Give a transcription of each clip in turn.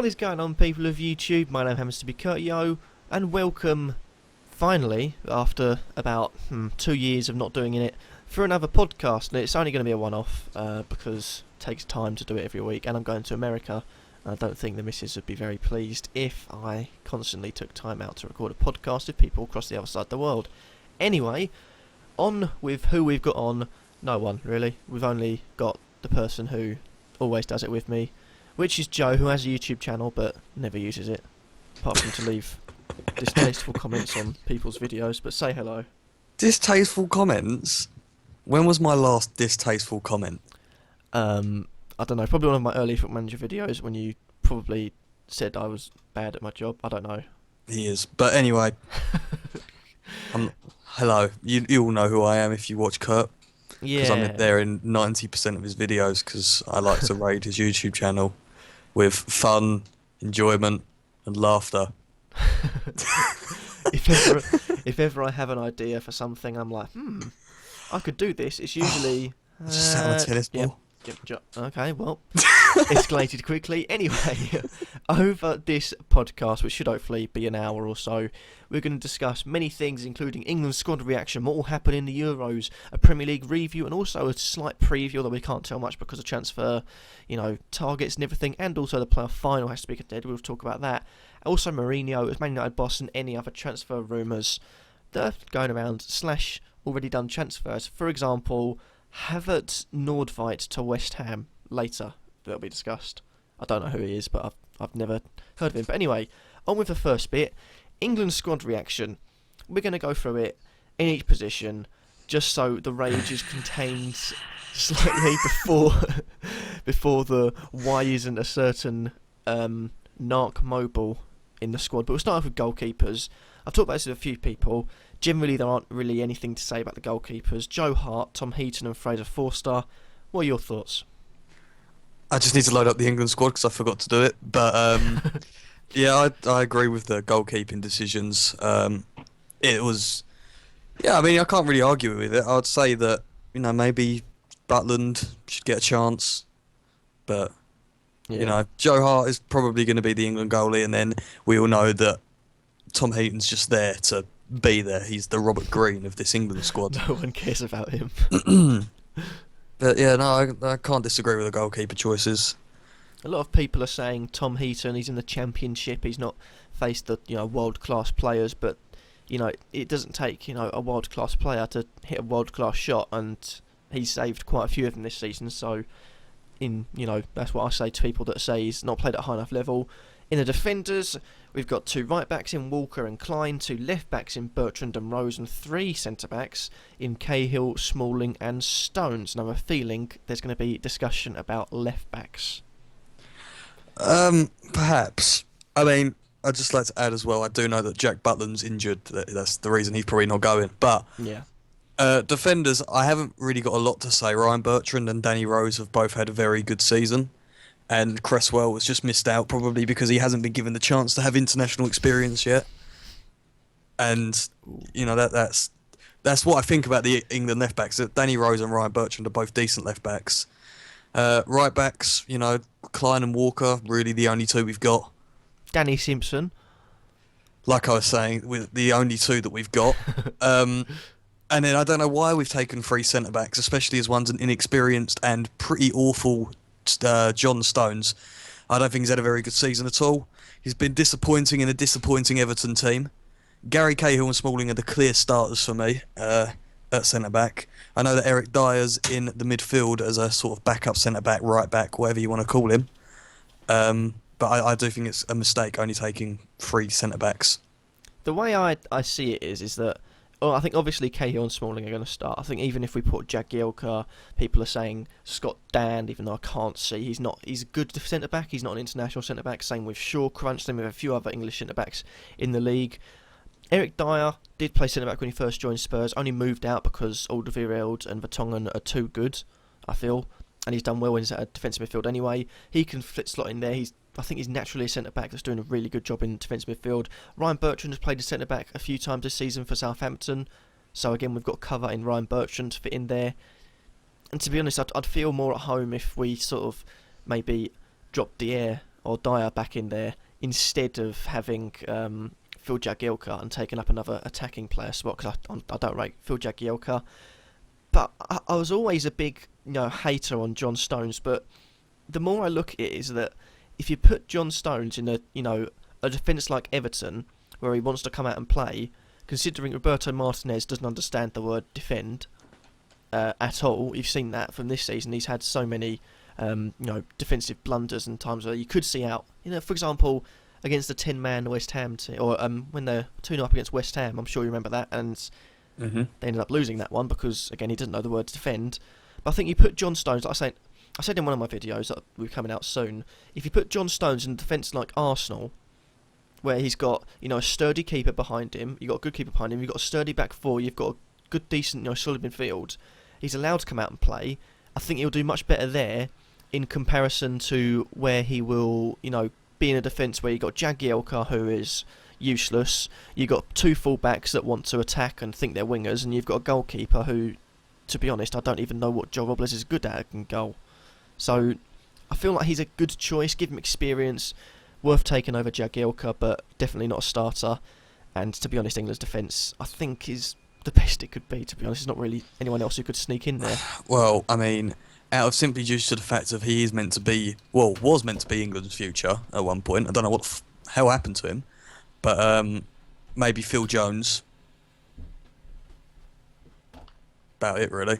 What is going on, people of YouTube? My name happens to be Kurtyoy, and welcome, finally, after about 2 years of not doing it, for another podcast. And it's only going to be a one-off, because it takes time to do it every week, and I'm going to America, and I don't think the missus would be very pleased if I constantly took time out to record a podcast with people across the other side of the world. Anyway, on with who we've got on. No one, really. We've only got the person who always does it with me, which is Joe, who has a YouTube channel but never uses it, apart from to leave distasteful comments on people's videos. But say hello. Distasteful comments? When was my last distasteful comment? I don't know, probably one of my early Foot Manager videos when you probably said I was bad at my job. I don't know. He is. But anyway, hello. You all know who I am if you watch Kurt. Yeah. Because I'm there in 90% of his videos, because I like to raid his YouTube channel with fun, enjoyment, and laughter. If ever I have an idea for something, I'm like, I could do this. It's usually... I just sat on a tennis ball. Okay, well, escalated quickly. Anyway, over this podcast, which should hopefully be an hour or so, we're going to discuss many things, including England's squad reaction, what will happen in the Euros, a Premier League review, and also a slight preview, although we can't tell much because of transfer, targets and everything, and also the playoff final has to be contended. We'll talk about that. Also, Mourinho as Man United boss and any other transfer rumours that are going around / already done transfers. For example, Havertz Nordveit to West Ham later. That'll be discussed. I don't know who he is, but I've never heard of him. But anyway, on with the first bit. England squad reaction. We're going to go through it in each position, just so the rage is contained slightly before the why isn't a certain narc mobile in the squad. But we'll start off with goalkeepers. I've talked about this with a few people. Generally, there aren't really anything to say about the goalkeepers. Joe Hart, Tom Heaton and Fraser Forster. What are your thoughts? I just need to load up the England squad because I forgot to do it. But yeah, I agree with the goalkeeping decisions. It was... Yeah, I mean, I can't really argue with it. I'd say that, maybe Butland should get a chance. But, Joe Hart is probably going to be the England goalie. And then we all know that Tom Heaton's just there to be there. He's the Robert Green of this England squad. No one cares about him. But yeah, no, I can't disagree with the goalkeeper choices. A lot of people are saying Tom Heaton, he's in the Championship, he's not faced the world-class players, but it doesn't take a world-class player to hit a world-class shot, and he's saved quite a few of them this season. So that's what I say to people that say he's not played at a high enough level. In the defenders, we've got 2 right-backs in Walker and Klein, 2 left-backs in Bertrand and Rose, and 3 centre-backs in Cahill, Smalling and Stones. And I have a feeling there's going to be discussion about left-backs. Perhaps. I mean, I'd just like to add as well, I do know that Jack Butland's injured. That's the reason he's probably not going. But yeah. Defenders, I haven't really got a lot to say. Ryan Bertrand and Danny Rose have both had a very good season. And Cresswell was just missed out, probably because he hasn't been given the chance to have international experience yet. And, that's what I think about the England left-backs. Danny Rose and Ryan Bertrand are both decent left-backs. Right-backs, Klein and Walker, really the only 2 we've got. Danny Simpson. Like I was saying, with the only 2 that we've got. And then I don't know why we've taken 3 centre-backs, especially as one's an inexperienced and pretty awful John Stones. I don't think he's had a very good season at all. He's been disappointing in a disappointing Everton team. Gary Cahill and Smalling are the clear starters for me at centre-back. I know that Eric Dyer's in the midfield as a sort of backup centre-back, right-back, whatever you want to call him. But I do think it's a mistake only taking 3 centre-backs. The way I see it is that I think obviously Cahill and Smalling are going to start. I think even if we put Jagielka, people are saying Scott Dan, even though I can't see, he's a good centre-back, he's not an international centre-back. Same with Shaw Crunch, same with a few other English centre-backs in the league. Eric Dyer did play centre-back when he first joined Spurs, only moved out because Alderweireld and Vertonghen are too good, I feel. And he's done well in a defensive midfield anyway. He can slot in there. I think he's naturally a centre-back that's doing a really good job in defensive midfield. Ryan Bertrand has played a centre-back a few times this season for Southampton. So again, we've got cover in Ryan Bertrand to fit in there. And to be honest, I'd feel more at home if we sort of maybe dropped Dier or Dyer back in there instead of having Phil Jagielka and taking up another attacking player spot, because I don't rate Phil Jagielka. But I was always a big hater on John Stones, but the more I look at it is that if you put John Stones in a defence like Everton, where he wants to come out and play, considering Roberto Martinez doesn't understand the word defend at all. You've seen that from this season. He's had so many defensive blunders and times where you could see out. For example, against the 10-man West Ham team, or when they're 2-0 up against West Ham, I'm sure you remember that, and they ended up losing that one because, again, he didn't know the word defend. But I think you put John Stones, like I said in one of my videos that will be coming out soon, if you put John Stones in a defence like Arsenal, where he's got a sturdy keeper behind him, you've got a good keeper behind him, you've got a sturdy back four, you've got a good, decent, solid midfield, he's allowed to come out and play. I think he'll do much better there in comparison to where he will, be in a defence where you've got Jagielka, who is useless, you've got two full-backs that want to attack and think they're wingers, and you've got a goalkeeper who, to be honest, I don't even know what Joe Robles is good at in goal. So I feel like he's a good choice, give him experience, worth taking over Jagielka, but definitely not a starter. And to be honest, England's defence, I think, is the best it could be, to be honest. There's not really anyone else who could sneak in there. Well, I mean, out of simply due to the fact that he is meant to be, was meant to be England's future at one point. I don't know what the hell happened to him. But maybe Phil Jones. About it, really.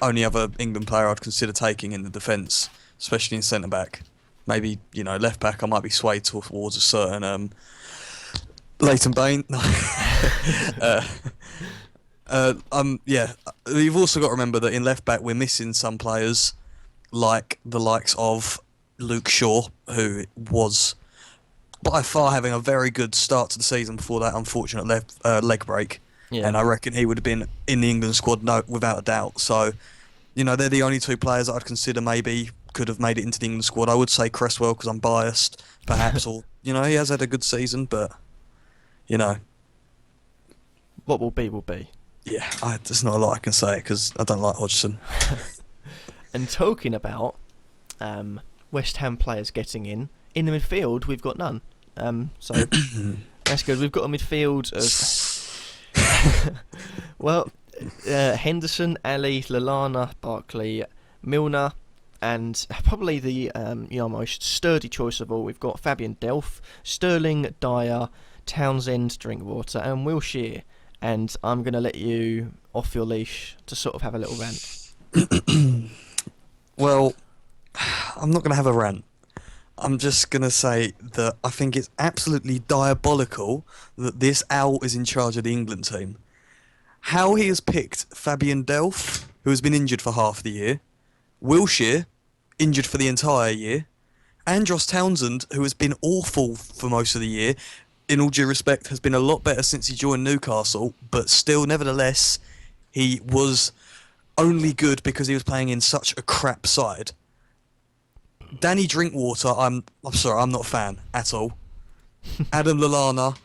Only other England player I'd consider taking in the defence, especially in centre-back. Maybe, left-back, I might be swayed towards a certain Leighton Bain. You've also got to remember that in left-back we're missing some players, like the likes of Luke Shaw, who was by far having a very good start to the season before that unfortunate leg break. Yeah. And I reckon he would have been in the England squad without a doubt. So, they're the only two players that I'd consider maybe could have made it into the England squad. I would say Cresswell because I'm biased, perhaps, or, he has had a good season, but, What will be, will be. Yeah, there's not a lot I can say because I don't like Hodgson. And talking about West Ham players getting in the midfield, we've got none. So that's good. We've got a midfield of Henderson, Ali, Lallana, Barkley, Milner, and probably the most sturdy choice of all. We've got Fabian Delph, Sterling, Dyer, Townsend, Drinkwater, and Wilshere. And I'm going to let you off your leash to sort of have a little rant. Well, I'm not going to have a rant. I'm just going to say that I think it's absolutely diabolical that this owl is in charge of the England team. How he has picked Fabian Delph, who has been injured for half the year, Wilshere, injured for the entire year, and Josh Townsend, who has been awful for most of the year, in all due respect, has been a lot better since he joined Newcastle, but still, nevertheless, he was only good because he was playing in such a crap side. Danny Drinkwater, I'm sorry, I'm not a fan at all. Adam Lallana,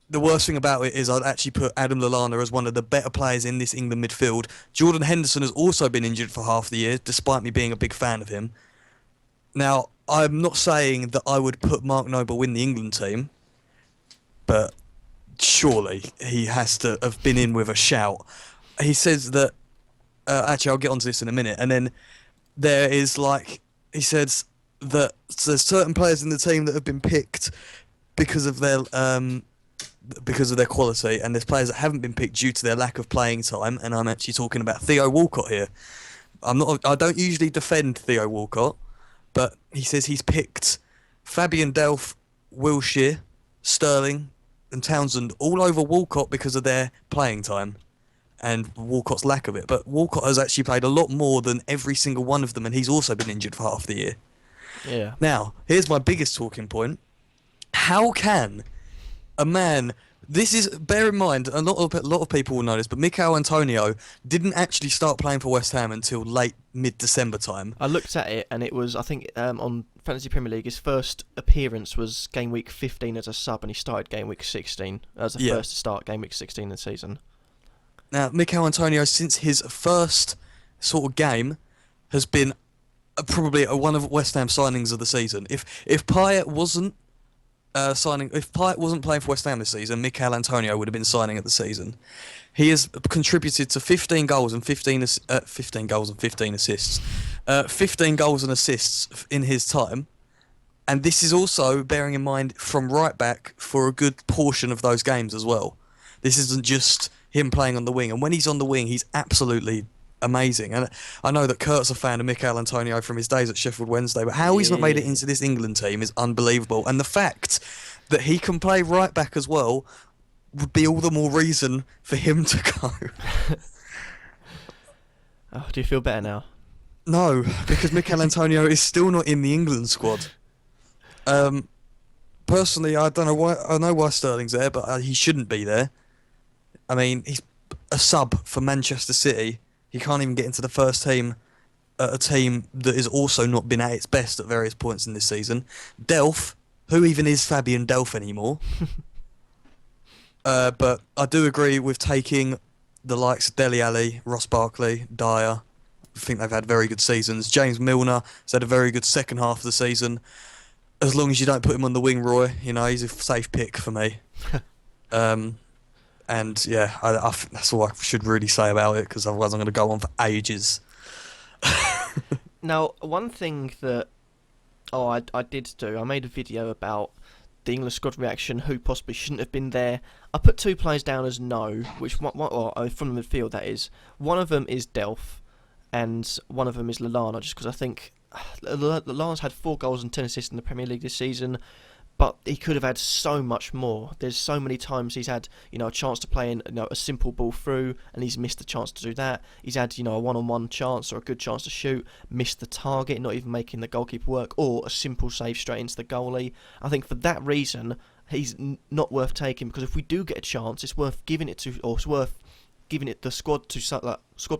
the worst thing about it is I'd actually put Adam Lallana as one of the better players in this England midfield. Jordan Henderson has also been injured for half the year, despite me being a big fan of him. Now, I'm not saying that I would put Mark Noble in the England team, but surely he has to have been in with a shout. He says that... actually, I'll get onto this in a minute. And then there is, he says that there's certain players in the team that have been picked because of their quality, and there's players that haven't been picked due to their lack of playing time, and I'm actually talking about Theo Walcott here. I don't usually defend Theo Walcott, but he says he's picked Fabian Delph, Wilshere, Sterling, and Townsend all over Walcott because of their playing time and Walcott's lack of it. But Walcott has actually played a lot more than every single one of them, and he's also been injured for half the year. Yeah. Now, here's my biggest talking point. How can a man... bear in mind, a lot of people will know this, but Mikel Antonio didn't actually start playing for West Ham until late mid-December time. I looked at it, and it was, I think, on Fantasy Premier League, his first appearance was game week 15 as a sub, and he started game week 16 as a first to start game week 16 in the season. Now, Mikel Antonio, since his first sort of game, has been probably one of West Ham's signings of the season. If Payet wasn't if Payet wasn't playing for West Ham this season, Mikel Antonio would have been signing at the season. He has contributed to 15 goals and 15 goals and 15 assists, 15 goals and assists in his time, and this is also bearing in mind from right back for a good portion of those games as well. This isn't just him playing on the wing, and when he's on the wing, he's absolutely amazing. And I know that Kurt's a fan of Mikel Antonio from his days at Sheffield Wednesday, but how he's not made it into this England team is unbelievable. And the fact that he can play right back as well would be all the more reason for him to go. Oh, do you feel better now? No, because Mikel Antonio is still not in the England squad. Personally, I don't know why. I know why Sterling's there, but he shouldn't be there. I mean, he's a sub for Manchester City. He can't even get into the first team at a team that has also not been at its best at various points in this season. Delph, who even is Fabian Delph anymore? But I do agree with taking the likes of Dele Alli, Ross Barkley, Dyer. I think they've had very good seasons. James Milner has had a very good second half of the season. As long as you don't put him on the wing, Roy, he's a safe pick for me. And yeah, I think that's all I should really say about it, because otherwise I'm going to go on for ages. Now, one thing that I did do, I made a video about the England squad reaction, who possibly shouldn't have been there. I put 2 players down as no, which from the midfield, that is. One of them is Delph, and one of them is Lallana, just because I think Lallana's had 4 goals and 10 assists in the Premier League this season, but he could have had so much more. There's so many times he's had, a chance to play in, a simple ball through, and he's missed the chance to do that. He's had, a one-on-one chance or a good chance to shoot, missed the target, not even making the goalkeeper work, or a simple save straight into the goalie. I think for that reason, he's not worth taking, because if we do get a chance, it's worth giving it to, or it's worth giving it the squad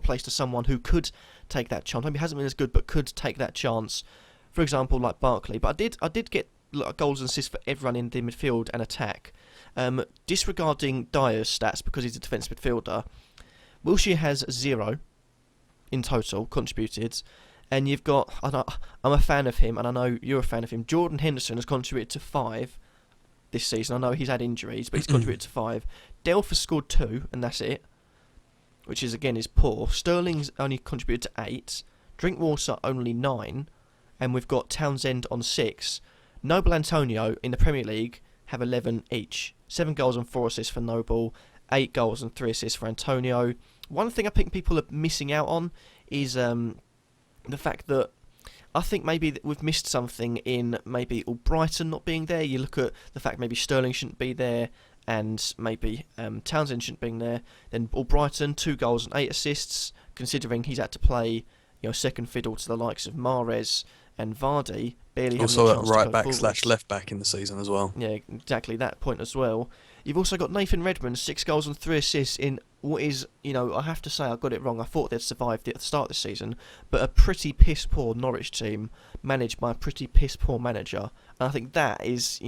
place to someone who could take that chance. Maybe hasn't been as good, but could take that chance. For example, like Barkley. But I did get goals and assists for everyone in the midfield and attack. Disregarding Dyer's stats because he's a defensive midfielder, Wilshere has 0 in total contributed, and you've got, I'm a fan of him, and I know you're a fan of him. Jordan Henderson has contributed to 5 this season. I know he's had injuries, but he's contributed to 5. Delph has scored 2, and that's it, which is poor. Sterling's only contributed to 8. Drinkwater only 9, and we've got Townsend on 6. Noble Antonio in the Premier League have 11 each. 7 goals and 4 assists for Noble, 8 goals and 3 assists for Antonio. One thing I think people are missing out on is the fact that I think maybe we've missed something in maybe Albrighton not being there. You look at the fact maybe Sterling shouldn't be there, and maybe Townsend shouldn't be there. Then Albrighton, 2 goals and 8 assists, considering he's had to play second fiddle to the likes of Mahrez and Vardy, barely also having a chance at right to go back forwards. / left back in the season as well. Yeah, exactly that point as well. You've also got Nathan Redmond, 6 goals and 3 assists in what is, I have to say I got it wrong. I thought they'd survived it at the start of the season, but a pretty piss poor Norwich team managed by a pretty piss poor manager. And I think that is,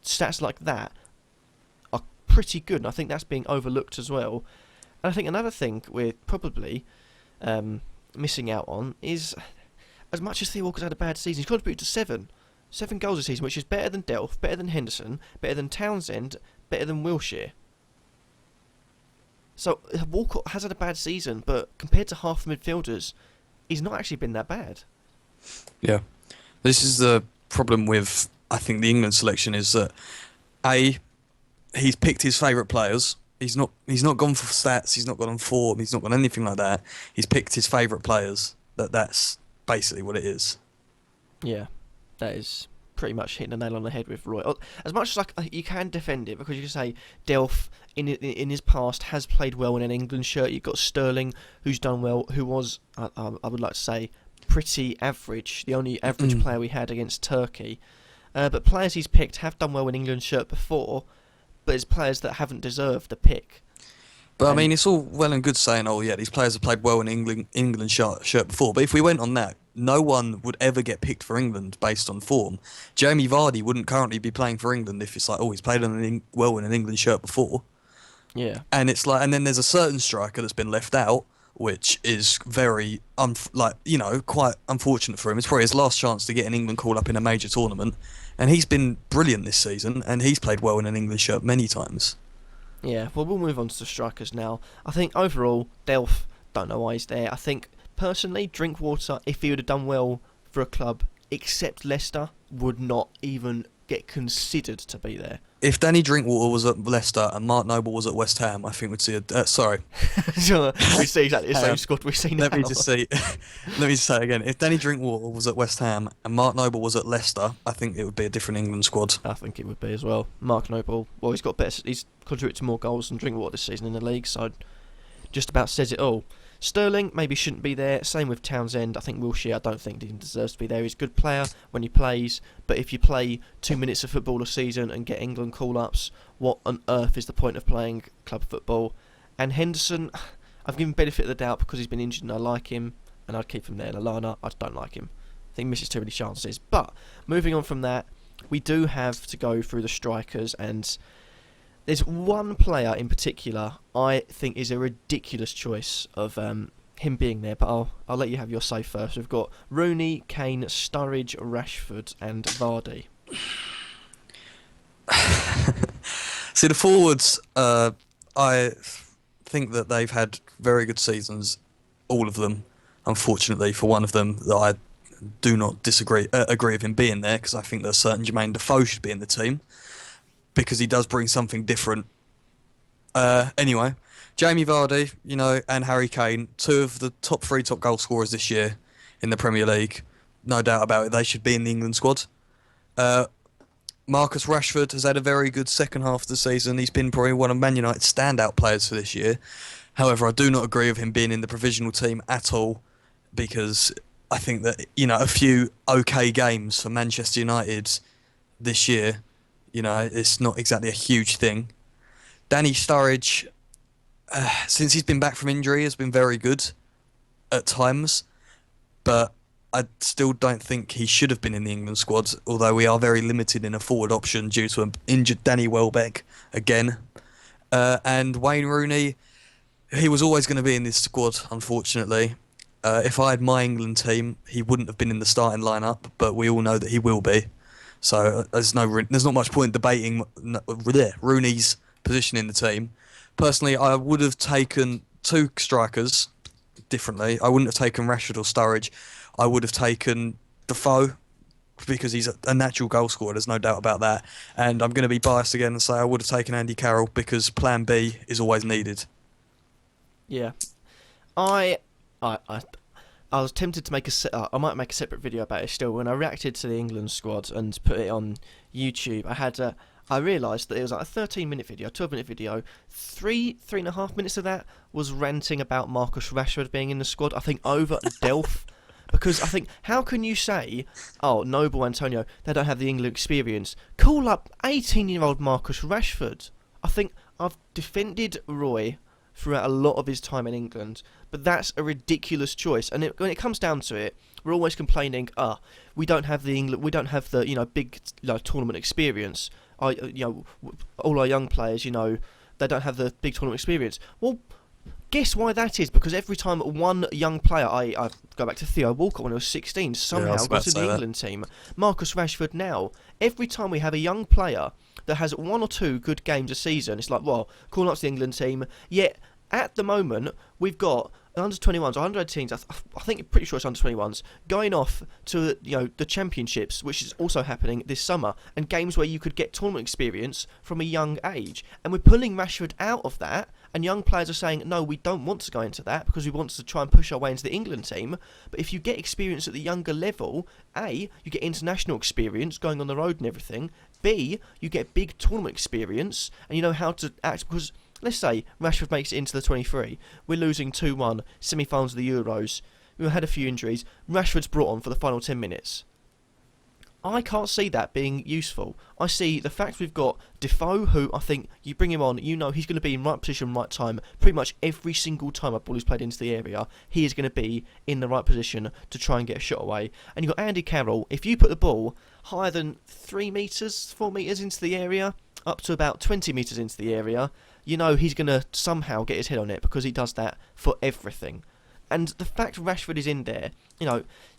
stats like that are pretty good, and I think that's being overlooked as well. And I think another thing we're probably missing out on is, as much as Theo Walker's had a bad season, he's contributed to 7 goals a season, which is better than Delph, better than Henderson, better than Townsend, better than Wilshere. So Walcott has had a bad season, but compared to half the midfielders, he's not actually been that bad. Yeah, this is the problem with, I think, the England selection, is that he's picked his favourite players. He's not gone for stats. He's not gone on form. He's not gone anything like that. He's picked his favourite players. That's basically what it is. Yeah, that is pretty much hitting the nail on the head with Roy. As much as you can defend it, because you can say Delph in his past has played well in an England shirt. You've got Sterling, who's done well, who was I would like to say pretty average, the only average player we had against Turkey. But players he's picked have done well in England shirt before, but it's players that haven't deserved the pick. But I mean, it's all well and good saying, oh yeah, these players have played well in England shirt before. But if we went on that, no one would ever get picked for England based on form. Jamie Vardy wouldn't currently be playing for England if it's like, oh, he's played well in an England shirt before. Yeah. And it's like, and then there's a certain striker that's been left out, which is very quite unfortunate for him. It's probably his last chance to get an England call up in a major tournament, and he's been brilliant this season, and he's played well in an England shirt many times. Yeah, well, we'll move on to the strikers now. I think overall, Delph, don't know why he's there. I think, personally, Drinkwater, if he would have done well for a club except Leicester, would not even get considered to be there. If Danny Drinkwater was at Leicester and Mark Noble was at West Ham, I think we'd see sorry. We see exactly the same squad we see now. Let me just say it again. If Danny Drinkwater was at West Ham and Mark Noble was at Leicester, I think it would be a different England squad. I think it would be as well. Mark Noble, well, he's contributed to more goals than Drinkwater this season in the league, so just about says it all. Sterling maybe shouldn't be there. Same with Townsend. I think Wilshere, I don't think he deserves to be there. He's a good player when he plays, but if you play 2 minutes of football a season and get England call-ups, what on earth is the point of playing club football? And Henderson, I've given benefit of the doubt because he's been injured and I like him, and I'd keep him there. Lallana, I don't like him. I think he misses too many chances. But moving on from that, we do have to go through the strikers, and there's one player in particular I think is a ridiculous choice of him being there, but I'll let you have your say first. We've got Rooney, Kane, Sturridge, Rashford and Vardy. See, the forwards, I think that they've had very good seasons, all of them. Unfortunately, for one of them, that I do not agree with him being there, because I think that certain Jermaine Defoe should be in the team, because he does bring something different. Anyway, Jamie Vardy, and Harry Kane, two of the top goal scorers this year in the Premier League. No doubt about it, they should be in the England squad. Marcus Rashford has had a very good second half of the season. He's been probably one of Man United's standout players for this year. However, I do not agree with him being in the provisional team at all, because I think that, a few okay games for Manchester United this year, it's not exactly a huge thing. Danny Sturridge, since he's been back from injury, has been very good at times, but I still don't think he should have been in the England squad, although we are very limited in a forward option due to an injured Danny Welbeck again. And Wayne Rooney, he was always going to be in this squad, unfortunately. If I had my England team, he wouldn't have been in the starting lineup, but we all know that he will be. So there's not much point debating Rooney's position in the team. Personally, I would have taken two strikers differently. I wouldn't have taken Rashford or Sturridge. I would have taken Defoe, because he's a natural goal scorer, there's no doubt about that. And I'm going to be biased again and say I would have taken Andy Carroll, because plan B is always needed. Yeah. I was tempted to I might make a separate video about it still. When I reacted to the England squad and put it on YouTube, I realised that it was like a 13-minute video, 12-minute video. 3.5 minutes of that was ranting about Marcus Rashford being in the squad. I think over Delph. Because I think, how can you say, Noble, Antonio, they don't have the England experience? Call up 18-year-old Marcus Rashford. I think I've defended Roy throughout a lot of his time in England, but that's a ridiculous choice. And when it comes down to it, we're always complaining, we don't have the big tournament experience. All our young players, they don't have the big tournament experience. Well, guess why that is? Because every time one young player, I go back to Theo Walcott when he was 16, somehow got to the England team. Marcus Rashford now, every time we have a young player that has one or two good games a season, it's like, well, calling up to the England team. Yet, at the moment, we've got under-21s or under-18s, I think pretty sure it's under-21s, going off to the championships, which is also happening this summer, and games where you could get tournament experience from a young age. And we're pulling Rashford out of that, and young players are saying, no, we don't want to go into that because we want to try and push our way into the England team. But if you get experience at the younger level, A, you get international experience, going on the road and everything. B, you get big tournament experience, and you know how to act, because let's say Rashford makes it into the 23. We're losing 2-1, semi-finals of the Euros. We've had a few injuries. Rashford's brought on for the final 10 minutes. I can't see that being useful. I see the fact we've got Defoe, who I think you bring him on, he's going to be in right position, right time. Pretty much every single time a ball is played into the area, he is going to be in the right position to try and get a shot away. And you've got Andy Carroll. If you put the ball higher than 3 metres, 4 metres into the area, up to about 20 metres into the area, he's going to somehow get his head on it, because he does that for everything. And the fact Rashford is in there,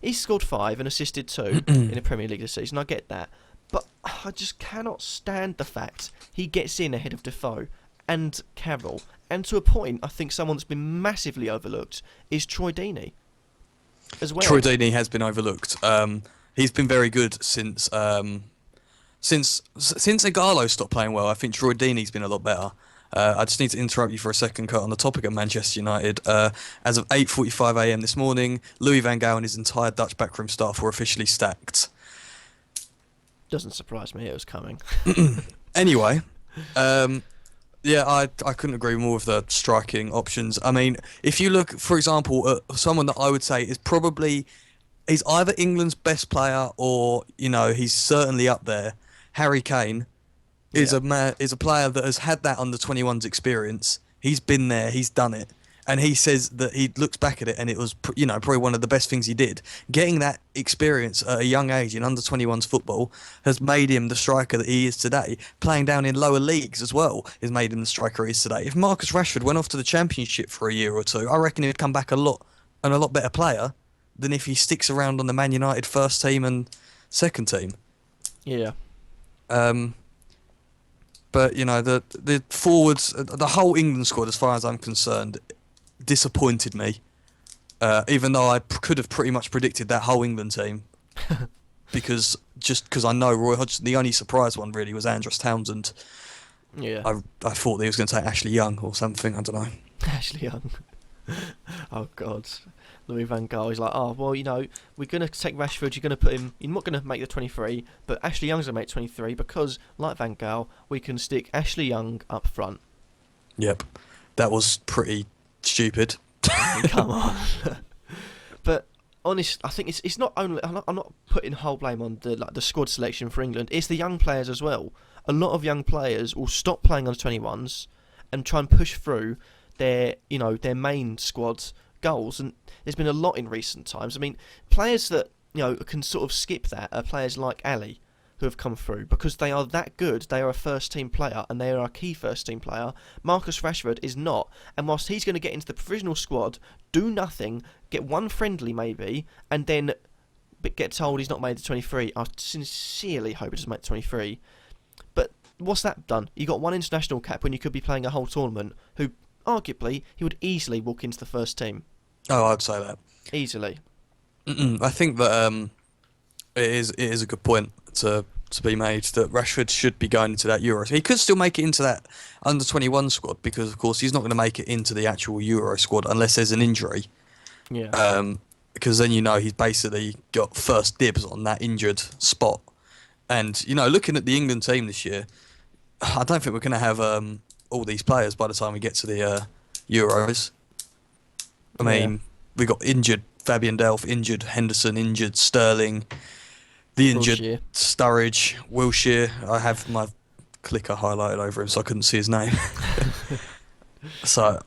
he's scored 5 and assisted 2 in the Premier League this season. I get that. But I just cannot stand the fact he gets in ahead of Defoe and Carroll. And to a point, I think someone that's been massively overlooked is Troy Deeney as well. Troy Deeney has been overlooked. He's been very good since Ighalo stopped playing well. I think Troy Deeney's been a lot better. I just need to interrupt you for a second, Kurt, on the topic of Manchester United. As of 8:45 a.m. this morning, Louis van Gaal and his entire Dutch backroom staff were officially sacked. Doesn't surprise me, it was coming. Anyway, I couldn't agree more with the striking options. I mean, if you look, for example, at someone that I would say he's either England's best player or, he's certainly up there, Harry Kane. Is a player that has had that under 21s experience. He's been there, he's done it, and he says that he looks back at it and it was probably one of the best things he did. Getting that experience at a young age in under 21s football has made him the striker that he is today. Playing down in lower leagues as well has made him the striker he is today. If Marcus Rashford went off to the Championship for a year or two, I reckon he'd come back a lot better player than if he sticks around on the Man United first team and second team. Yeah. But the forwards, the whole England squad, as far as I'm concerned, disappointed me. Even though I could have pretty much predicted that whole England team, because I know Roy Hodgson. The only surprise one really was Andros Townsend. Yeah. I thought they was going to take Ashley Young or something. I don't know. Ashley Young. Oh God. Louis van Gaal is like, we're going to take Rashford, you're going to put him, you're not going to make the 23, but Ashley Young's going to make 23 because, like Van Gaal, we can stick Ashley Young up front. Yep. That was pretty stupid. Come on. But, honest, I think it's not only, I'm not putting whole blame on the squad selection for England, it's the young players as well. A lot of young players will stop playing under 21s and try and push through their main squad's goals, and there's been a lot in recent times. I mean, players that can sort of skip that are players like Ali, who have come through because they are that good. They are a first team player and they are a key first team player. Marcus Rashford is not, and whilst he's going to get into the provisional squad, do nothing, get one friendly maybe, and then get told he's not made the 23. I sincerely hope he doesn't make the 23. But what's that done? You got one international cap when you could be playing a whole tournament. Who arguably he would easily walk into the first team. Oh, I'd say that easily. I think that it is a good point to be made that Rashford should be going into that Euro. He could still make it into that under 21 squad because, of course, he's not going to make it into the actual Euro squad unless there's an injury. Yeah. Because then he's basically got first dibs on that injured spot. And looking at the England team this year, I don't think we're going to have all these players by the time we get to the Euros. I mean, we got injured Fabian Delph, injured Henderson, injured Sterling, the injured Wilshere. Sturridge, Wilshere. I have my clicker highlighted over him so I couldn't see his name. So,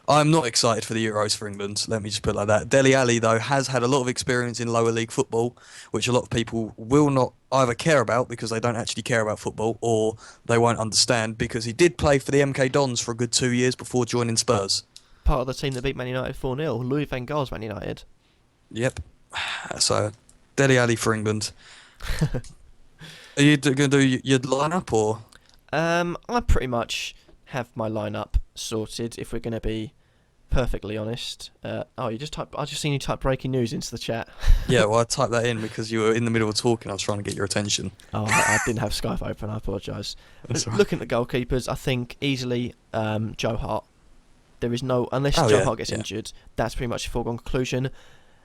I'm not excited for the Euros for England, let me just put it like that. Dele Alli, though, has had a lot of experience in lower league football, which a lot of people will not either care about because they don't actually care about football, or they won't understand because he did play for the MK Dons for a good 2 years before joining Spurs. Part of the team that beat Man United 4-0. Louis van Gaal's Man United. Yep. So, Dele Alli for England. Are you going to do your lineup or? I pretty much have my lineup sorted. If we're going to be perfectly honest. I just seen you type breaking news into the chat. Yeah, well, I typed that in because you were in the middle of talking. I was trying to get your attention. Oh, I didn't have Skype open. I apologise. Looking at the goalkeepers, I think easily Joe Hart. There is no, unless Joe Hart gets injured, that's pretty much a foregone conclusion.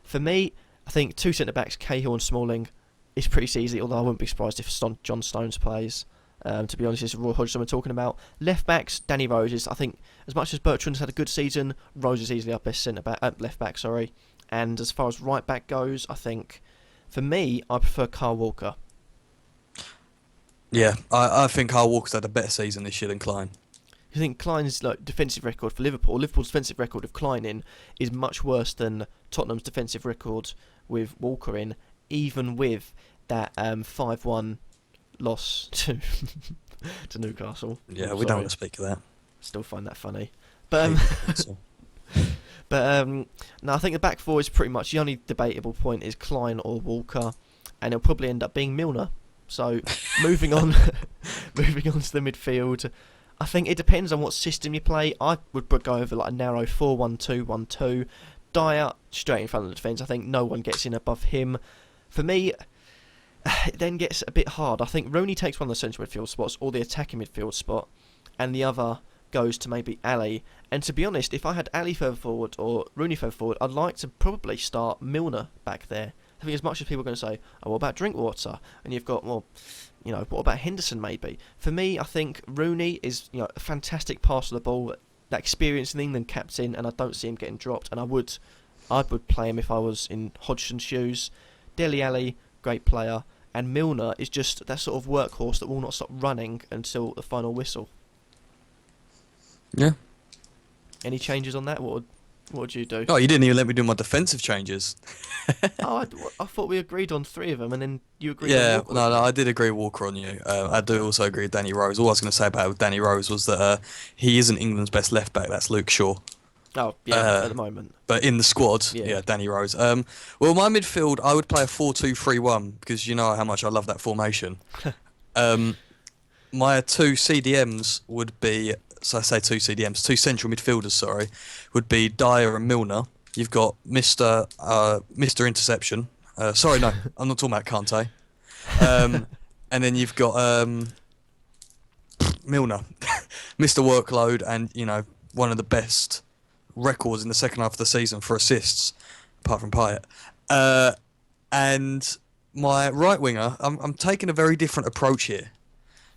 For me, I think two centre-backs, Cahill and Smalling, is pretty easy, although I wouldn't be surprised if John Stones plays. To be honest, it's Roy Hodgson we're talking about. Left-backs, Danny Rose is, I think, as much as Bertrand's had a good season, Rose is easily our best left-back, sorry. And as far as right-back goes, I think, for me, I prefer Kyle Walker. Yeah, I think Kyle Walker's had a better season this year than Klein. I think Klein's defensive record for Liverpool, Liverpool's defensive record of Klein in, is much worse than Tottenham's defensive record with Walker in, even with that 5-1 loss to Newcastle. Yeah, we don't want to speak of that. Still find that funny. But But no, I think the back four is pretty much the only debatable point is Klein or Walker, and it'll probably end up being Milner. So moving on, moving on to the midfield. I think it depends on what system you play. I would go over like a narrow 4-1-2-1-2. Dyer straight in front of the defence. I think no one gets in above him. For me, it then gets a bit hard. I think Rooney takes one of the central midfield spots or the attacking midfield spot, and the other goes to maybe Ali. And to be honest, if I had Ali further forward or Rooney further forward, I'd like to probably start Milner back there. I think as much as people are going to say, oh, what about Drinkwater? And you've got, well, you know, what about Henderson maybe? For me, I think Rooney is, you know, a fantastic passer of the ball, that experienced England captain, and I don't see him getting dropped. And I would play him if I was in Hodgson's shoes. Dele Alli, great player, and Milner is just that sort of workhorse that will not stop running until the final whistle. Yeah. Any changes on that? What would you do? Oh, you didn't even let me do my defensive changes. I thought we agreed on three of them, and then you agreed on Yeah, Walker. no, I did agree with Walker on you. I do also agree with Danny Rose. All I was going to say about Danny Rose was that he isn't England's best left back. That's Luke Shaw. Oh, yeah, at the moment. But in the squad, Yeah. yeah, Danny Rose. Well, my midfield, I would play a 4-2-3-1 because you know how much I love that formation. My two CDMs would be, so I say two CDMs, two central midfielders, sorry, would be Dyer and Milner. You've got Mr. Interception. Sorry, no, I'm not talking about Kante. And then you've got Milner, Mr. Workload, and you know one of the best records in the second half of the season for assists, apart from Payet. And my right winger, I'm taking a very different approach here.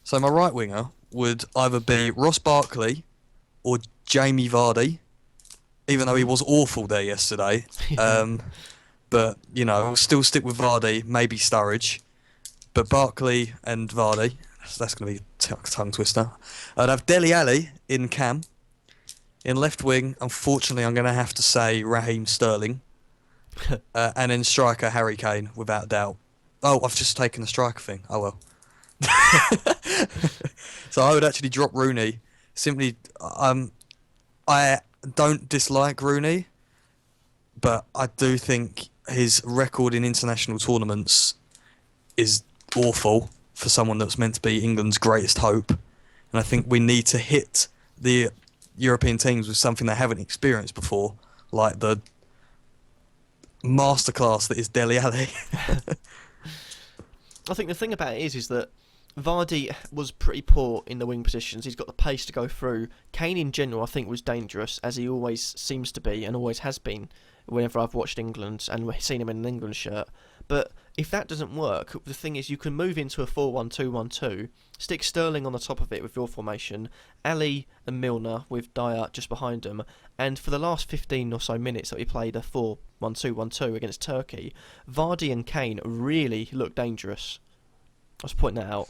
So my right winger would either be Ross Barkley or Jamie Vardy, even though he was awful there yesterday. But, you know, I'll still stick with Vardy, maybe Sturridge. But Barkley and Vardy, that's going to be a tongue twister. I'd have Dele Alli in cam. In left wing, unfortunately, I'm going to have to say Raheem Sterling. And then striker Harry Kane, without doubt. Oh, I've just taken the striker thing. Oh, well. So I would actually drop Rooney. Simply, I don't dislike Rooney, but I do think his record in international tournaments is awful for someone that's meant to be England's greatest hope. And I think we need to hit the European teams with something they haven't experienced before, like the masterclass that is Dele Alli. I think the thing about it is that Vardy was pretty poor in the wing positions. He's got the pace to go through. Kane in general, I think, was dangerous, as he always seems to be and always has been whenever I've watched England and seen him in an England shirt. But if that doesn't work, the thing is you can move into a 4-1-2-1-2, stick Sterling on the top of it with your formation, Ali and Milner with Dyer just behind them, and for the last 15 or so minutes that we played a 4-1-2-1-2 against Turkey, Vardy and Kane really look dangerous. I was pointing that out.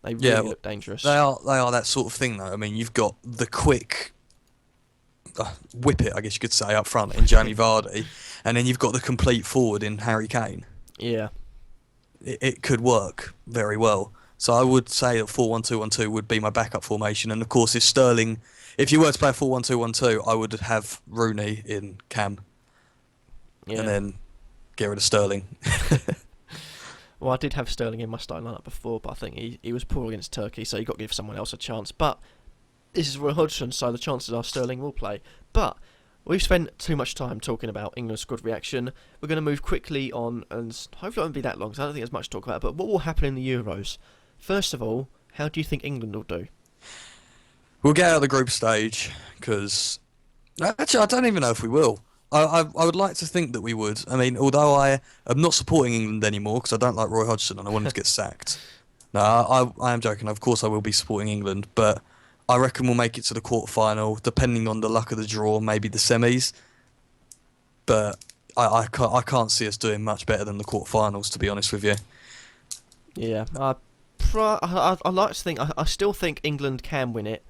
They really look dangerous. They are that sort of thing, though. I mean, you've got the quick whip it, I guess you could say, up front in Jamie Vardy, and then you've got the complete forward in Harry Kane. Yeah. It could work very well. So I would say that 4-1-2-1-2 would be my backup formation, and of course, if you were to play a 4-1-2-1-2, I would have Rooney in cam, and then get rid of Sterling. Well, I did have Sterling in my starting lineup before, but I think he was poor against Turkey, so you've got to give someone else a chance. But this is Roy Hodgson, so the chances are Sterling will play. But we've spent too much time talking about England's squad reaction. We're going to move quickly on, and hopefully it won't be that long, because I don't think there's much to talk about. But what will happen in the Euros? First of all, how do you think England will do? We'll get out of the group stage, because actually I don't even know if we will. I would like to think that we would. I mean, although I am not supporting England anymore because I don't like Roy Hodgson and I want him to get sacked. No, I am joking. Of course I will be supporting England, but I reckon we'll make it to the quarter-final, depending on the luck of the draw, maybe the semis. But I can't see us doing much better than the quarter-finals, to be honest with you. Yeah, I like to think, I still think England can win it,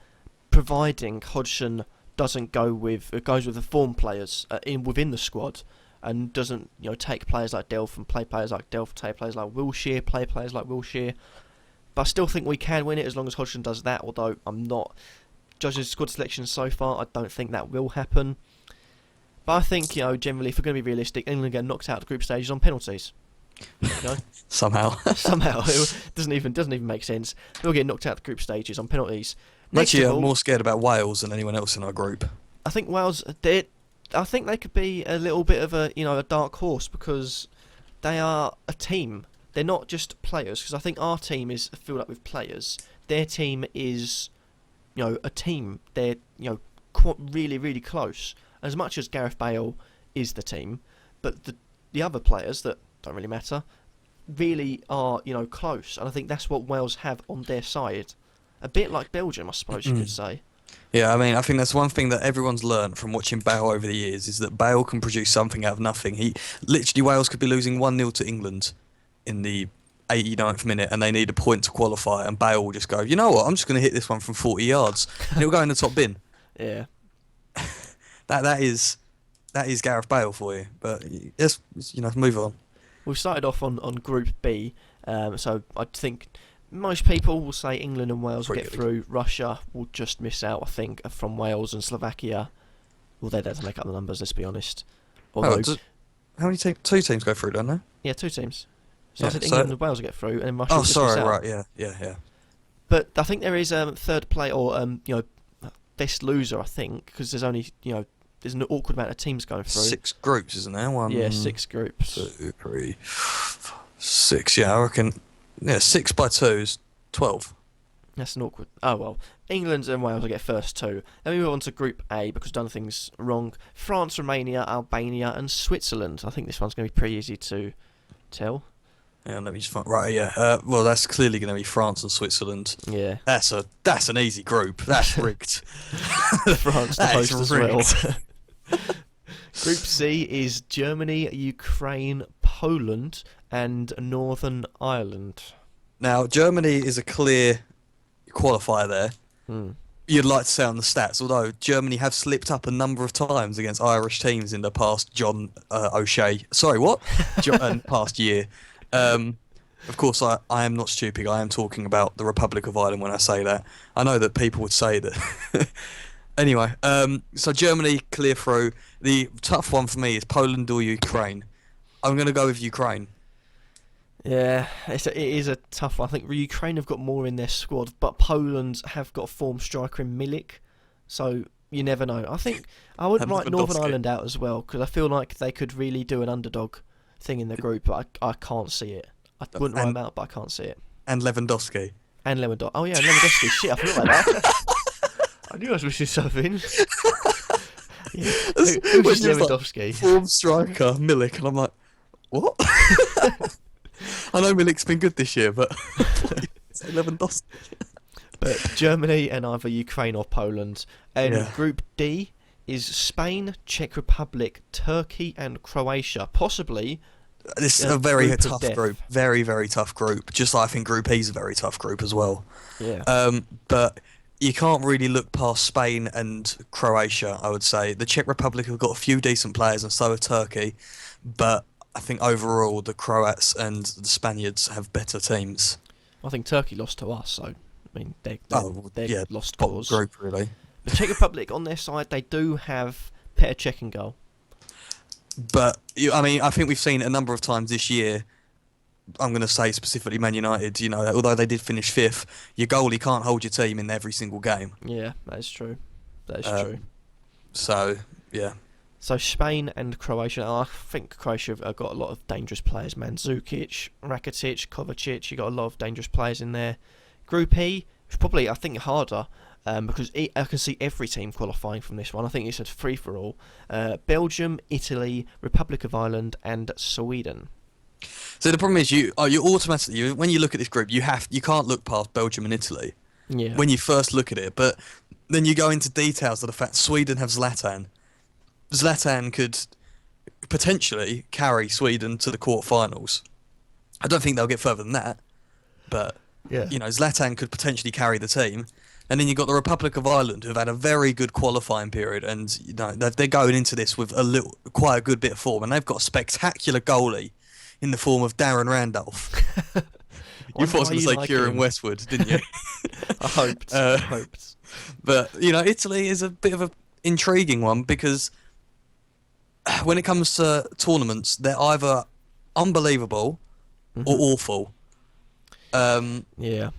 providing Hodgson goes with the form players within the squad, and doesn't take players like Delph and play players like Delph, take players like Wilshere, play players like Wilshere. But I still think we can win it as long as Hodgson does that. Although I'm not judging squad selection so far, I don't think that will happen. But I think, generally, if we're going to be realistic, England get knocked out of the group stages on penalties. Somehow. Somehow. It doesn't even make sense. They'll get knocked out of the group stages on penalties. Actually, I'm more scared about Wales than anyone else in our group. I think Wales, I think they could be a little bit of a dark horse because they are a team. They're not just players, because I think our team is filled up with players. Their team is, a team. They're, really, really close. As much as Gareth Bale is the team, but the other players that don't really matter really are, close. And I think that's what Wales have on their side. A bit like Belgium, I suppose you could say. Yeah, I think that's one thing that everyone's learned from watching Bale over the years is that Bale can produce something out of nothing. Wales could be losing 1-0 to England in the 89th minute and they need a point to qualify, and Bale will just go, you know what, I'm just going to hit this one from 40 yards and it'll go in the top bin. Yeah. That is Gareth Bale for you. But let's move on. We started off on Group B, so I think most people will say England and Wales will get through. Russia will just miss out, I think, from Wales and Slovakia. Well, they're there to make up the numbers, let's be honest. Although, how many teams? 2 teams go through, don't they? Yeah, 2 teams. So I said England and Wales will get through, and then Russia Oh, will just sorry, miss out. right, yeah. But I think there is third play or best loser. I think because there's only there's an awkward amount of teams going through. 6 groups, isn't there? 6 groups. 2, 3, 6. Yeah, I reckon. Yeah, 6 by 2 is 12. That's an awkward. Oh well, England and Wales will get first 2. Then we move on to Group A because we've done things wrong. France, Romania, Albania, and Switzerland. I think this one's going to be pretty easy to tell. Yeah, let me just find. Right, yeah. Well, that's clearly going to be France and Switzerland. Yeah. That's an easy group. That's rigged. France the host as well. Group C is Germany, Ukraine, Poland, and Northern Ireland. Now, Germany is a clear qualifier there. You'd like to say on the stats, although Germany have slipped up a number of times against Irish teams in the past John O'Shea. Sorry, what? Past year. Of course, I am not stupid. I am talking about the Republic of Ireland when I say that. I know that people would say that. Anyway, so Germany clear through. The tough one for me is Poland or Ukraine. I'm going to go with Ukraine. Yeah, it is a tough one. I think Ukraine have got more in their squad, but Poland have got a form striker in Milik, so you never know. I think I would write Northern Ireland out as well, because I feel like they could really do an underdog thing in the group, but I can't see it. I wouldn't write them out, but I can't see it. And Lewandowski. Oh yeah, Lewandowski. Shit, I forgot about that. I knew I was missing something. Yeah. Who's Lewandowski? Form striker, Milik, and I'm like, what? I know Milik's been good this year, but Lewandowski. But Germany and either Ukraine or Poland. And Group D is Spain, Czech Republic, Turkey, and Croatia. Possibly. This is a very tough group. Very, very tough group. Just like I think Group E is a very tough group as well. Yeah. But you can't really look past Spain and Croatia, I would say. The Czech Republic have got a few decent players, and so have Turkey. But I think overall the Croats and the Spaniards have better teams. I think Turkey lost to us, so I mean they're lost cause. Group really. The Czech Republic on their side, they do have Petr Cech in goal. But I think we've seen a number of times this year. I'm going to say specifically Man United. Although they did finish 5th, your goalie can't hold your team in every single game. Yeah, that is true. True. So yeah. So Spain and Croatia. I think Croatia have got a lot of dangerous players. Mandzukic, Rakitic, Kovacic. You got a lot of dangerous players in there. Group E is probably I think harder. Because I can see every team qualifying from this one. I think it's a free-for-all. Belgium, Italy, Republic of Ireland, and Sweden. So the problem is you automatically when you look at this group, you can't look past Belgium and Italy. Yeah. When you first look at it, but then you go into details of the fact Sweden have Zlatan. Zlatan could potentially carry Sweden to the quarterfinals. I don't think they'll get further than that, but Zlatan could potentially carry the team. And then you've got the Republic of Ireland, who've had a very good qualifying period, and they're going into this with quite a good bit of form, and they've got a spectacular goalie in the form of Darren Randolph. You thought I was going to say Kieran Westwood, didn't you? I hoped. But Italy is a bit of an intriguing one because when it comes to tournaments, they're either unbelievable or awful. Yeah.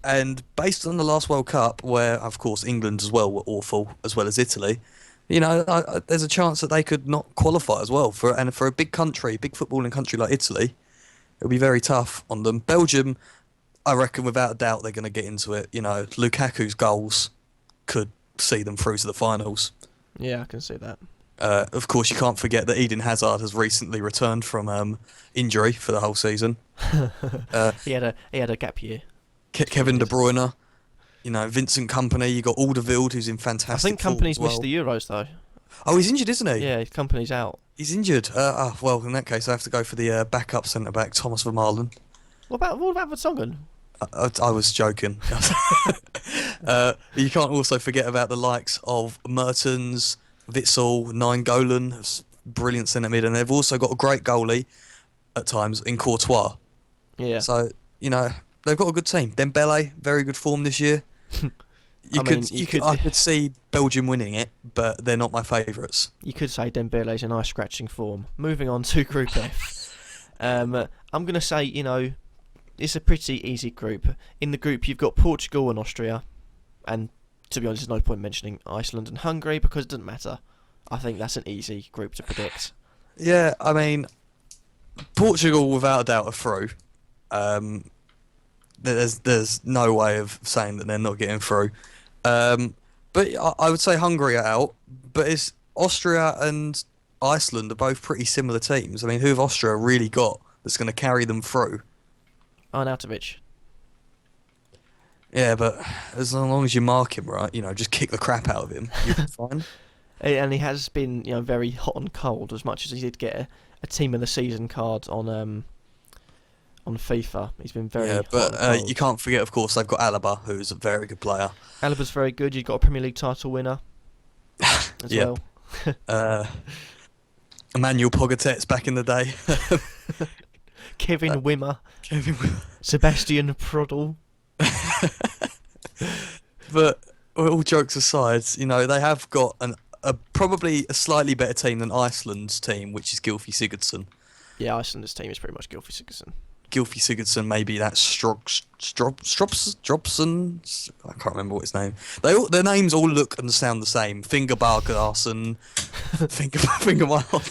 And based on the last World Cup, where of course England as well were awful, as well as Italy, there's a chance that they could not qualify as well. For a big country, big footballing country like Italy, it'll be very tough on them. Belgium, I reckon without a doubt they're going to get into it. Lukaku's goals could see them through to the finals. Yeah, I can see that. Of course, you can't forget that Eden Hazard has recently returned from injury for the whole season. He had a gap year. Kevin De Bruyne, Vincent Kompany. You got Alderweireld, who's in fantastic. I think form Company's as well. missed the Euros though. Oh, he's injured, isn't he? Yeah, his Company's out. He's injured. Well, in that case, I have to go for the backup centre back, Thomas Vermaelen. What about Vertonghen? I was joking. You can't also forget about the likes of Mertens, Witsel, Nainggolan, brilliant centre mid, and they've also got a great goalie at times in Courtois. Yeah. So they've got a good team. Dembele, very good form this year. I could see Belgium winning it, but they're not my favourites. You could say Dembele's a nice scratching form. Moving on to Group F. I'm going to say, it's a pretty easy group. In the group, you've got Portugal and Austria. And to be honest, there's no point mentioning Iceland and Hungary because it doesn't matter. I think that's an easy group to predict. Yeah, I mean, Portugal without a doubt are through. There's no way of saying that they're not getting through. But I would say Hungary are out. But it's Austria and Iceland are both pretty similar teams. I mean, who have Austria really got that's going to carry them through? Arnautovic. Yeah, but as long as you mark him right, just kick the crap out of him, you'll be fine. And he has been, very hot and cold. As much as he did get a team of the season card on FIFA, he's been very. Yeah, hot and cold. you can't forget, of course, they've got Alaba, who's a very good player. Alaba's very good. You've got a Premier League title winner as well. Emmanuel Pogatet's back in the day. Kevin Wimmer. Sebastian Prodl. But all jokes aside, they have got probably a slightly better team than Iceland's team, which is Gylfi Sigurdsson. Yeah, Iceland's team is pretty much Gylfi Sigurdsson. Gylfi Sigurdsson, maybe that's Stropson. I can't remember what his name. Their names all look and sound the same. Fingerbargarsson, Fingermile.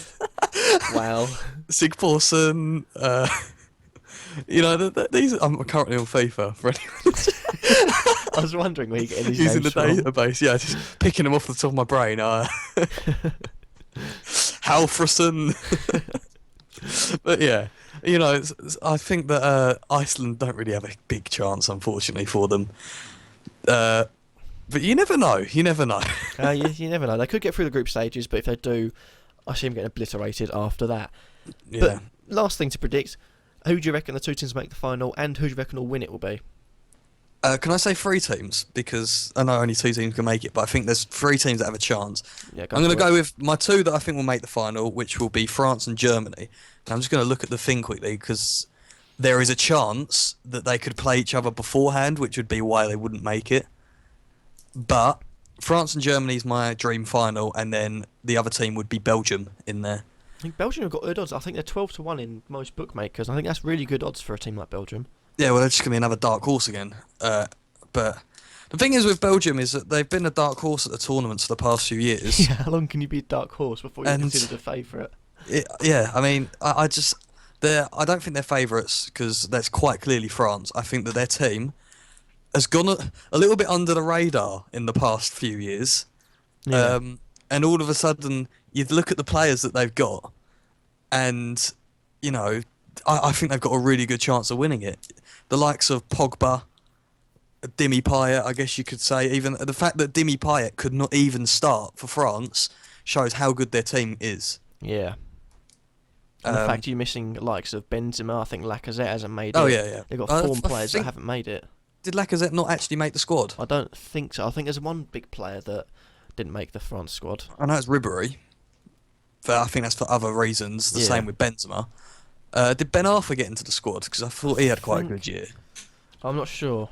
Wow. Sigforsson. These. I'm currently on FIFA for anyone. I was wondering where you're getting these Using names the from. database, yeah, just picking them off the top of my brain. Halfrison. But yeah, I think that Iceland don't really have a big chance, unfortunately, for them. But you never know. You never know. You never know. They could get through the group stages, but if they do, I see them getting obliterated after that. Yeah. But last thing to predict, who do you reckon the two teams make the final, and who do you reckon will win it will be? Can I say 3 teams? Because I know only 2 teams can make it, but I think there's 3 teams that have a chance. Yeah, I'm going to go with my 2 that I think will make the final, which will be France and Germany. And I'm just going to look at the thing quickly, because there is a chance that they could play each other beforehand, which would be why they wouldn't make it. But France and Germany is my dream final, and then the other team would be Belgium in there. I think Belgium have got good odds. I think they're 12-1 in most bookmakers. I think that's really good odds for a team like Belgium. Yeah, well, they're just going to be another dark horse again. But the thing is with Belgium is that they've been a dark horse at the tournaments for the past few years. Yeah, how long can you be a dark horse before you're considered a favourite? I mean, I don't think they're favourites because that's quite clearly France. I think that their team has gone a little bit under the radar in the past few years. Yeah. And all of a sudden, you look at the players that they've got, and, I think they've got a really good chance of winning it. The likes of Pogba, Dimi Payet, I guess you could say. Even the fact that Dimi Payet could not even start for France shows how good their team is. Yeah. And the fact you're missing likes of Benzema, I think Lacazette hasn't made it. Oh, yeah. They've got 4 players that haven't made it. Did Lacazette not actually make the squad? I don't think so. I think there's one big player that didn't make the France squad. I know it's Ribéry. But I think that's for other reasons. The same with Benzema. Did Ben Arthur get into the squad? Because I thought he had quite a good year. I'm not sure.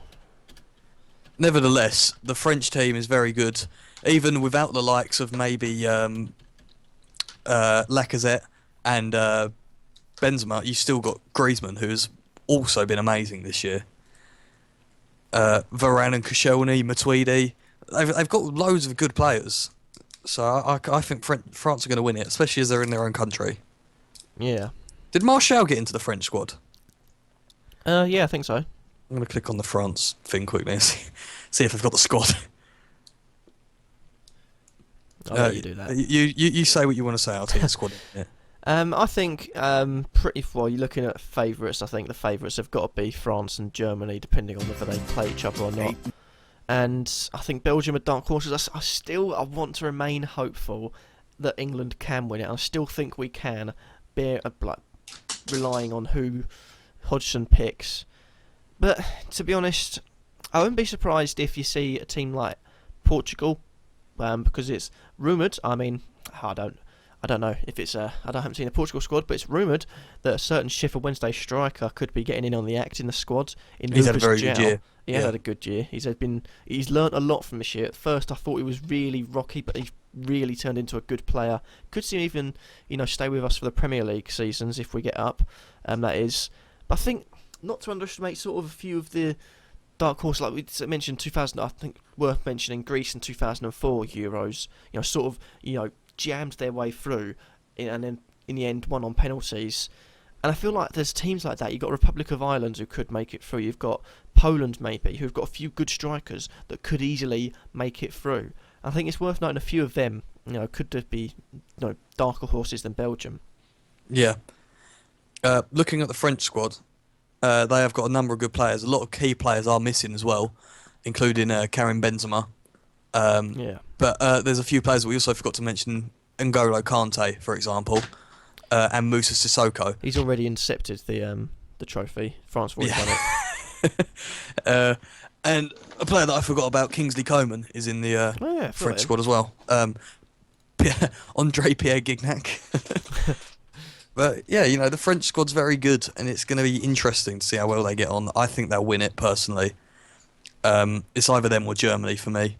Nevertheless, the French team is very good, even without the likes of maybe Lacazette and Benzema, you still got Griezmann, who's also been amazing this year. Varane and Koscielny, Matuidi, they've got loads of good players. So I think France are going to win it, especially as they're in their own country. Yeah. Did Martial get into the French squad? Yeah, I think so. I'm going to click on the France thing quickly and see if they've got the squad. I'll let you do that. You say what you want to say. I'll take the squad. Yeah. I think pretty well. You're looking at favourites. I think the favourites have got to be France and Germany, depending on whether they play each other or not. And I think Belgium are dark horses. I want to remain hopeful that England can win it. I still think we can, relying on who Hodgson picks. But to be honest, I wouldn't be surprised if you see a team like Portugal, because it's rumoured. I mean, I don't know if it's I haven't seen the Portugal squad, but it's rumoured that a certain Sheffield Wednesday striker could be getting in on the act in the squad. He's had a very good year. He has had a good year. He's learnt a lot from this year. At first, I thought he was really rocky, but he's really turned into a good player. Could see him even stay with us for the Premier League seasons if we get up. That is, but I think not to underestimate sort of a few of the dark horse, like we mentioned, 2000. I think worth mentioning Greece in 2004 Euros. Jammed their way through, and then in the end won on penalties. And I feel like there's teams like that. You've got Republic of Ireland who could make it through. You've got Poland maybe, who've got a few good strikers that could easily make it through. I think it's worth noting a few of them, could be darker horses than Belgium. Yeah. Looking at the French squad, they have got a number of good players. A lot of key players are missing as well, including Karim Benzema. But there's a few players that we also forgot to mention. N'Golo Kante, for example, and Moussa Sissoko. He's already intercepted the trophy. France have already done it. And a player that I forgot about, Kingsley Coman, is in the French squad as well. Andre Pierre Gignac. But yeah, the French squad's very good, and it's going to be interesting to see how well they get on. I think they'll win it personally. It's either them or Germany for me.